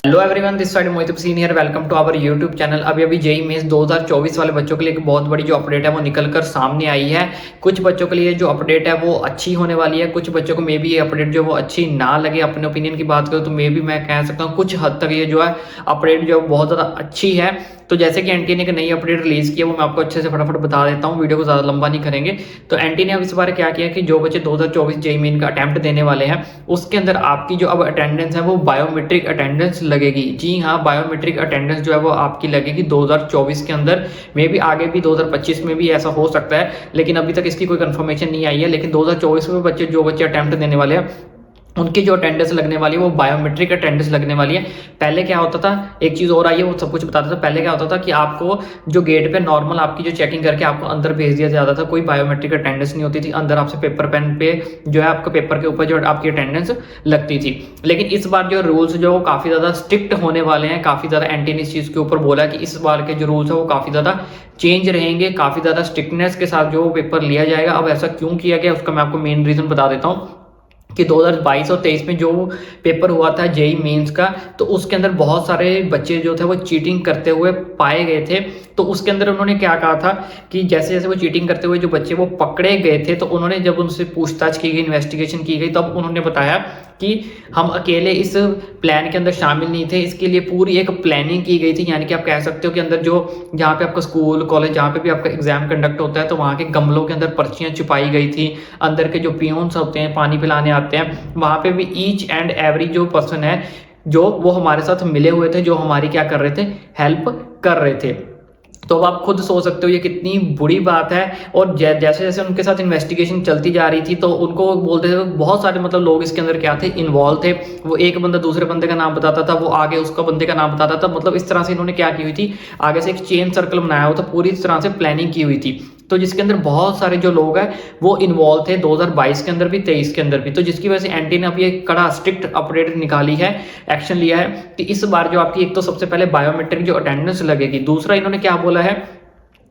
Hello everyone, this side Mohit Hussain here. Welcome to our YouTube channel. अभी JEE mains 2024 वाले बच्चों के लिए एक बहुत बड़ी जो अपडेट है वो निकल कर सामने आई है। कुछ बच्चों के लिए जो अपडेट है वो अच्छी होने वाली है, कुछ बच्चों को मे बी ये अपडेट जो वो अच्छी ना लगे। अपने ओपिनियन की बात करूँ तो मे बी मैं कह सकता हूँ कुछ हद तक ये जो है अपडेट जो बहुत ज़्यादा अच्छी है। तो जैसे कि एनटीए ने एक नई अपडेट रिलीज की है, वो मैं आपको अच्छे से फटाफट बता देता हूँ, वीडियो को ज़्यादा लंबा नहीं करेंगे। तो एनटीए ने अब इस बार क्या किया कि जो बच्चे 2024 जेईई मेन का अटेम्प्ट देने वाले हैं उसके अंदर आपकी जो अब अटेंडेंस है वो बायोमेट्रिक अटेंडेंस लगेगी। जी हाँ, बायोमेट्रिक अटेंडेंस जो है वो आपकी लगेगी 2024 के अंदर। मे बी आगे भी 2025 में भी ऐसा हो सकता है, लेकिन अभी तक इसकी कोई कंफर्मेशन नहीं आई है। लेकिन 2024 में जो बच्चे अटेम्प्ट देने वाले हैं उनकी जो अटेंडेंस लगने वाली है वो बायोमेट्रिक अटेंडेंस लगने वाली है। पहले क्या होता था, एक चीज़ और आई है वो सब कुछ बताता था। पहले क्या होता था कि आपको जो गेट पे नॉर्मल आपकी जो चेकिंग करके आपको अंदर भेज दिया जाता था, कोई बायोमेट्रिक अटेंडेंस नहीं होती थी। अंदर आपसे पेपर पेन पे जो है आपको पेपर के ऊपर जो आपकी अटेंडेंस लगती थी। लेकिन इस बार जो रूल्स जो काफ़ी ज़्यादा स्ट्रिक्ट होने वाले हैं, काफ़ी ज़्यादा एंटी ने इस चीज़ के ऊपर बोला कि इस बार के जो रूल्स है वो काफ़ी ज़्यादा चेंज रहेंगे, काफ़ी ज़्यादा स्ट्रिक्टनेस के साथ जो पेपर लिया जाएगा। अब ऐसा क्यों किया गया उसका मैं आपको मेन रीज़न बता देता हूँ कि 2022 और 23 में जो पेपर हुआ था जेईई मेंस का, तो उसके अंदर बहुत सारे बच्चे जो थे वो चीटिंग करते हुए पाए गए थे। तो उसके अंदर उन्होंने क्या कहा था कि जैसे जैसे वो चीटिंग करते हुए जो बच्चे वो पकड़े गए थे, तो उन्होंने जब उनसे पूछताछ की गई, इन्वेस्टिगेशन की गई, तब उन्होंने बताया कि हम अकेले इस प्लान के अंदर शामिल नहीं थे, इसके लिए पूरी एक प्लानिंग की गई थी। यानी कि आप कह सकते हो कि अंदर जो जहाँ पे आपका स्कूल कॉलेज जहाँ पे भी आपका एग्जाम कंडक्ट होता है, तो वहाँ के गमलों के अंदर पर्चियाँ छुपाई गई थी। अंदर के जो पियोन्स होते हैं पानी पिलाने आते हैं, वहाँ पे भी ईच एंड एवरी जो पर्सन है जो वो हमारे साथ मिले हुए थे, जो हमारी क्या कर रहे थे, हेल्प कर रहे थे। तो अब आप खुद सोच सकते हो ये कितनी बुरी बात है। और जैसे जैसे उनके साथ इन्वेस्टिगेशन चलती जा रही थी तो उनको बोलते थे बहुत सारे मतलब लोग इसके अंदर क्या थे, इन्वॉल्व थे। वो एक बंदा दूसरे बंदे का नाम बताता था, वो आगे उसका बंदे का नाम बताता था। मतलब इस तरह से इन्होंने क्या की हुई थी, आगे से एक चेन सर्कल बनाया हुआ था, पूरी तरह से प्लानिंग की हुई थी। तो जिसके अंदर बहुत सारे जो लोग हैं वो इन्वॉल्व थे 2022 के अंदर भी, 23 के अंदर भी। तो जिसकी वजह से एनटी ने अभी एक कड़ा स्ट्रिक्ट अपडेट निकाली है, एक्शन लिया है कि इस बार जो आपकी एक तो सबसे पहले बायोमेट्रिक जो अटेंडेंस लगेगी। दूसरा इन्होंने क्या बोला है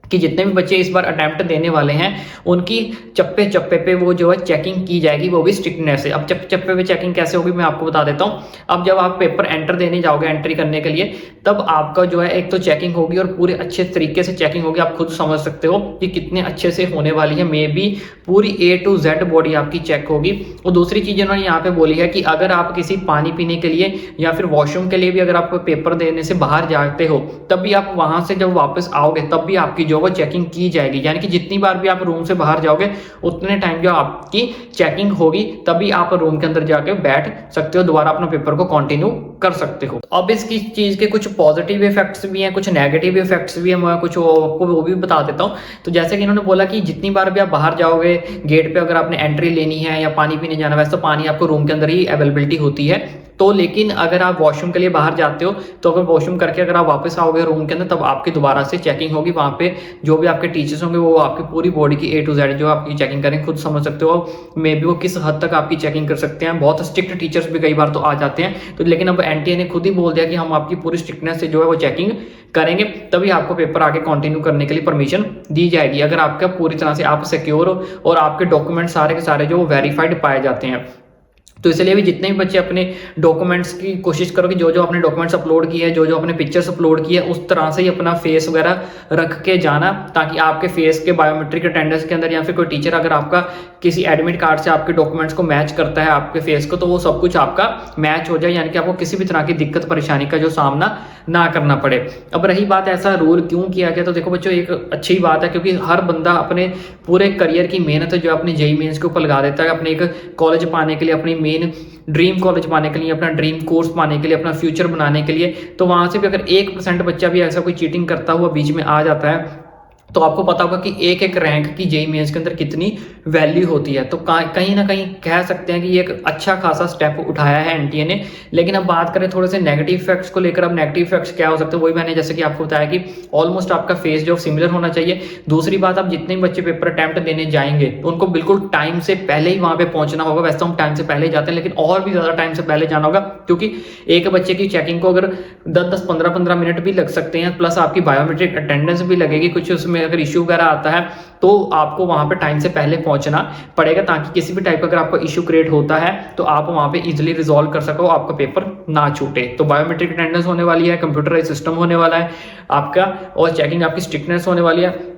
कि जितने भी बच्चे इस बार अटेम्प्ट देने वाले हैं उनकी चप्पे चप्पे पे वो जो है चेकिंग की जाएगी, वो भी स्ट्रिक्टनेस से। अब चप्पे चप्पे पे चेकिंग कैसे होगी मैं आपको बता देता हूँ। अब जब आप पेपर एंटर देने जाओगे, एंट्री करने के लिए, तब आपका जो है एक तो चेकिंग होगी और पूरे अच्छे तरीके से चेकिंग होगी। आप खुद समझ सकते हो कि कितने अच्छे से होने वाली है। मे बी पूरी A to Z बॉडी आपकी चेक होगी। और दूसरी चीज़ इन्होंने यहाँ पे बोली है कि अगर आप किसी पानी पीने के लिए या फिर वॉशरूम के लिए भी अगर आप पेपर देने से बाहर जाते हो, तब भी आप वहां से जब वापस आओगे तब भी आपकी जो वो चेकिंग की जाएगी। यानी कि जितनी बार भी आप रूम से बाहर जाओगे उतने टाइम जो आपकी चेकिंग होगी, तभी आप रूम के अंदर जाके बैठ सकते हो, दोबारा अपना पेपर को कंटिन्यू कर सकते हो। अब इसकी चीज के कुछ पॉजिटिव इफेक्ट्स भी हैं, कुछ नेगेटिव इफेक्ट्स भी हैं, मैं कुछ आपको वो भी बता देता हूँ। तो जैसे कि इन्होंने बोला कि जितनी बार भी आप बाहर जाओगे, गेट पे अगर आपने एंट्री लेनी है या पानी पीने जाना, वैसे तो पानी आपको रूम के अंदर ही अवेलेबिलिटी होती है। तो लेकिन अगर आप वॉशरूम के लिए बाहर जाते हो, तो अगर वॉशरूम करके अगर आप वापस आओगे रूम के अंदर, तब आपकी दोबारा से चेकिंग होगी। वहाँ पे जो भी आपके टीचर्स होंगे वो आपकी पूरी बॉडी की A to Z जो आपकी चेकिंग करेंगे। खुद समझ सकते हो मे बी वो किस हद तक आपकी चेकिंग कर सकते हैं। बहुत स्ट्रिक्ट टीचर्स भी कई बार तो आ जाते हैं। तो लेकिन अब एनटीए ने खुद ही बोल दिया कि हम आपकी पूरी स्ट्रिक्टनेस से जो है वो चेकिंग करेंगे, तभी आपको पेपर आगे कंटिन्यू करने के लिए परमिशन दी जाएगी। अगर आपका पूरी तरह से आप सिक्योर हो और आपके डॉक्यूमेंट सारे के सारे जो वेरीफाइड पाए जाते हैं। तो इसलिए भी जितने भी बच्चे अपने डॉक्यूमेंट्स की कोशिश करो कि जो जो अपने डॉक्यूमेंट्स अपलोड किए हैं, जो जो अपने पिक्चर्स अपलोड किए हैं, उस तरह से ही अपना फेस वगैरह रख के जाना, ताकि आपके फेस के बायोमेट्रिक अटेंडेंस के अंदर या फिर कोई टीचर अगर आपका किसी एडमिट कार्ड से आपके डॉक्यूमेंट्स को मैच करता है आपके फेस को, तो वो सब कुछ आपका मैच हो जाए। यानी कि आपको किसी भी तरह की दिक्कत परेशानी का जो सामना ना करना पड़े। अब रही बात ऐसा रूल क्यों किया गया, तो देखो बच्चों एक अच्छी बात है, क्योंकि हर बंदा अपने पूरे करियर की मेहनत जो अपने जेईई मेंस के ऊपर लगा देता है अपने एक कॉलेज पाने के लिए, अपनी मेन ड्रीम कॉलेज पाने के लिए, अपना ड्रीम कोर्स पाने के लिए, अपना फ्यूचर बनाने के लिए। तो वहां से भी अगर 1% बच्चा भी ऐसा कोई चीटिंग करता हुआ बीच में आ जाता है, तो आपको पता होगा कि एक एक रैंक की जेईई मेंस के अंदर कितनी वैल्यू होती है। तो कहीं ना कहीं कह सकते हैं कि ये एक अच्छा खासा स्टेप उठाया है एनटीए ने। लेकिन अब बात करें थोड़े से नेगेटिव इफेक्ट्स को लेकर। अब नेगेटिव इफेक्ट्स क्या हो सकते हैं, वही मैंने जैसे कि आपको बताया कि ऑलमोस्ट आपका फेस जो सिमिलर होना चाहिए। दूसरी बात, अब जितने भी बच्चे पेपर अटेम्प्ट देने जाएंगे तो उनको बिल्कुल टाइम से पहले ही वहां पे पहुंचना होगा। वैसे तो हम टाइम से पहले ही जाते हैं, लेकिन और भी ज्यादा टाइम से पहले जाना होगा, क्योंकि एक बच्चे की चेकिंग को अगर 10-10, 15-15 मिनट भी लग सकते हैं, प्लस आपकी बायोमेट्रिक अटेंडेंस भी लगेगी। कुछ उसमें में अगर इशू वगैरह आता है तो आपको वहाँ पे टाइम से पहले पहुँचना पड़ेगा, ताकि किसी भी टाइप का अगर आपको इशू क्रिएट होता है तो आप वहाँ पे इजीली रिजॉल्व कर सको, आपका पेपर ना छूटे। तो बायोमेट्रिक अटेंडेंस होने वाली है, कंप्यूटराइज सिस्टम होने वाला है आपका, और चेकिंग आपकी स्ट्रिक्टनेस होने वाली है।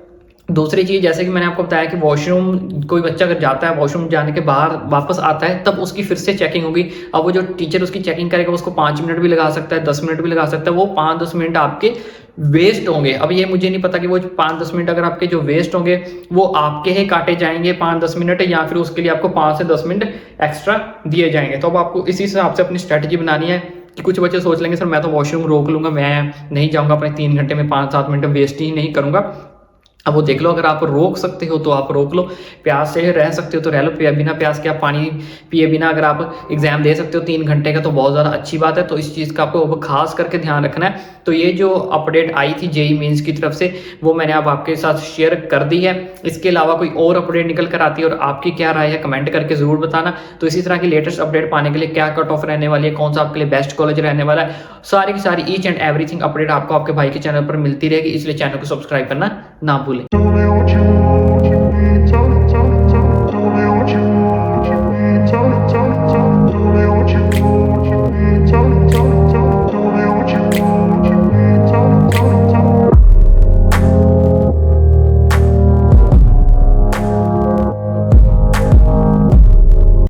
दूसरी चीज़, जैसे कि मैंने आपको बताया कि वॉशरूम कोई बच्चा अगर जाता है, वॉशरूम जाने के बाहर वापस आता है, तब उसकी फिर से चेकिंग होगी। अब वो जो टीचर उसकी चेकिंग करेगा उसको 5 मिनट भी लगा सकता है, 10 मिनट भी लगा सकता है, वो 5-10 मिनट आपके वेस्ट होंगे। अब ये मुझे नहीं पता कि वो 5-10 मिनट अगर आपके जो वेस्ट होंगे वो आपके ही काटे जाएंगे 5-10 मिनट, या फिर उसके लिए आपको 5 से 10 मिनट एक्स्ट्रा दिए जाएंगे। तो अब आपको इसी हिसाब से अपनी स्ट्रैटेजी बनानी है कि कुछ बच्चे सोच लेंगे सर मैं तो वॉशरूम रोक लूंगा, मैं नहीं जाऊंगा, अपने 3 घंटे में 5-7 मिनट वेस्ट ही नहीं करूंगा। अब वो देख लो, अगर आप रोक सकते हो तो आप रोक लो, प्यास से रह सकते हो तो रह लो, बिना प्यास के आप पानी पिए बिना अगर आप एग्जाम दे सकते हो 3 घंटे का तो बहुत ज़्यादा अच्छी बात है। तो इस चीज़ का आपको खास करके ध्यान रखना है। तो ये जो अपडेट आई थी जेई मेंस की तरफ से वो मैंने अब आपके साथ शेयर कर दी है। इसके अलावा कोई और अपडेट निकल कर आती है और आपकी क्या राय है कमेंट करके ज़रूर बताना। तो इसी तरह की लेटेस्ट अपडेट पाने के लिए क्या कट ऑफ रहने वाली है, कौन सा आपके लिए बेस्ट कॉलेज रहने वाला है, सारी की सारी ईच एंड एवरीथिंग अपडेट आपको आपके भाई के चैनल पर मिलती रहेगी। इसलिए चैनल को सब्सक्राइब करना ना भूलें।